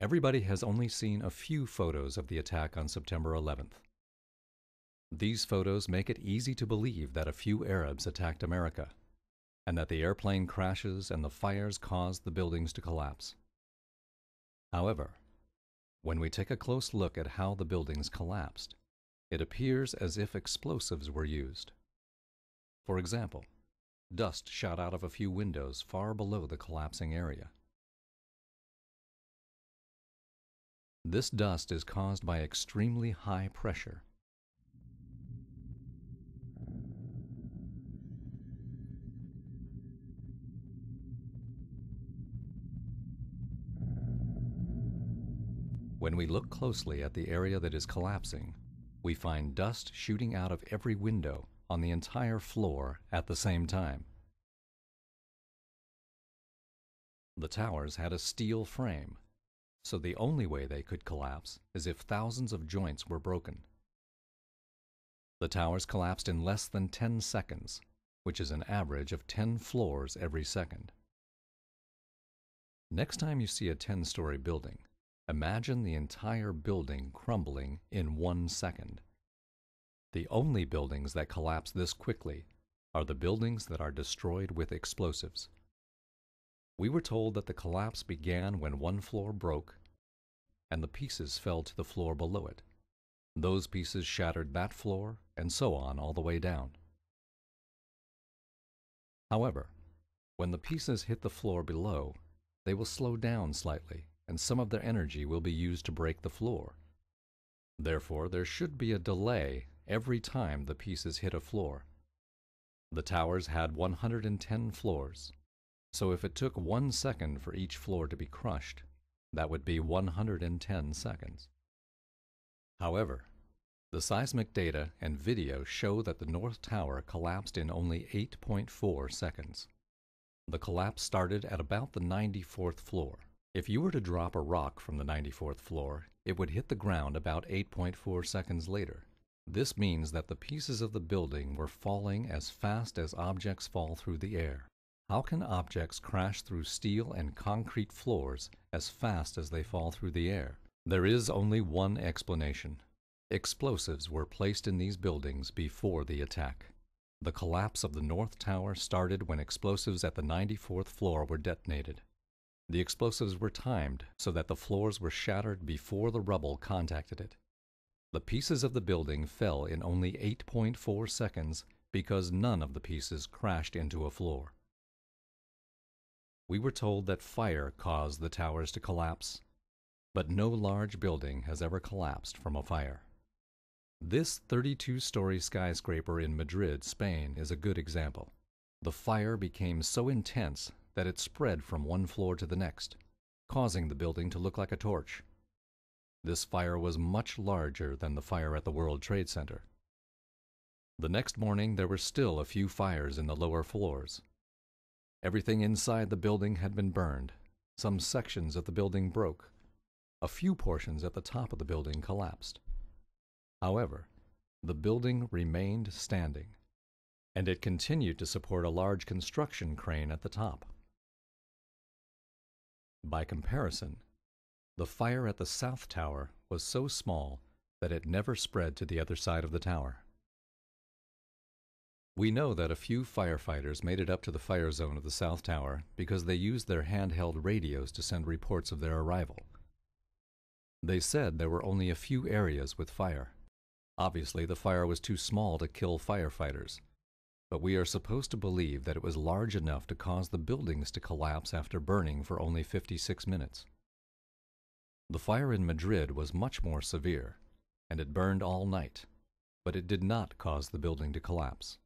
Everybody has only seen a few photos of the attack on September 11th. These photos make it easy to believe that a few Arabs attacked America, and that the airplane crashes and the fires caused the buildings to collapse. However, when we take a close look at how the buildings collapsed, it appears as if explosives were used. For example, dust shot out of a few windows far below the collapsing area. This dust is caused by extremely high pressure. When we look closely at the area that is collapsing, we find dust shooting out of every window on the entire floor at the same time. The towers had a steel frame, so the only way they could collapse is if thousands of joints were broken. The towers collapsed in less than 10 seconds, which is an average of 10 floors every second. Next time you see a 10-story building, imagine the entire building crumbling in 1 second. The only buildings that collapse this quickly are the buildings that are destroyed with explosives. We were told that the collapse began when one floor broke and the pieces fell to the floor below it. Those pieces shattered that floor and so on all the way down. However, when the pieces hit the floor below, they will slow down slightly and some of their energy will be used to break the floor. Therefore, there should be a delay every time the pieces hit a floor. The towers had 110 floors, so if it took 1 second for each floor to be crushed, that would be 110 seconds. However, the seismic data and video show that the North Tower collapsed in only 8.4 seconds. The collapse started at about the 94th floor. If you were to drop a rock from the 94th floor, it would hit the ground about 8.4 seconds later. This means that the pieces of the building were falling as fast as objects fall through the air. How can objects crash through steel and concrete floors as fast as they fall through the air? There is only one explanation. Explosives were placed in these buildings before the attack. The collapse of the North Tower started when explosives at the 94th floor were detonated. The explosives were timed so that the floors were shattered before the rubble contacted it. The pieces of the building fell in only 8.4 seconds because none of the pieces crashed into a floor. We were told that fire caused the towers to collapse, but no large building has ever collapsed from a fire. This 32-story skyscraper in Madrid, Spain, is a good example. The fire became so intense that it spread from one floor to the next, causing the building to look like a torch. This fire was much larger than the fire at the World Trade Center. The next morning, there were still a few fires in the lower floors. Everything inside the building had been burned. Some sections of the building broke. A few portions at the top of the building collapsed. However, the building remained standing, and it continued to support a large construction crane at the top. By comparison, the fire at the South Tower was so small that it never spread to the other side of the tower. We know that a few firefighters made it up to the fire zone of the South Tower because they used their handheld radios to send reports of their arrival. They said there were only a few areas with fire. Obviously, the fire was too small to kill firefighters, but we are supposed to believe that it was large enough to cause the buildings to collapse after burning for only 56 minutes. The fire in Madrid was much more severe, and it burned all night, but it did not cause the building to collapse.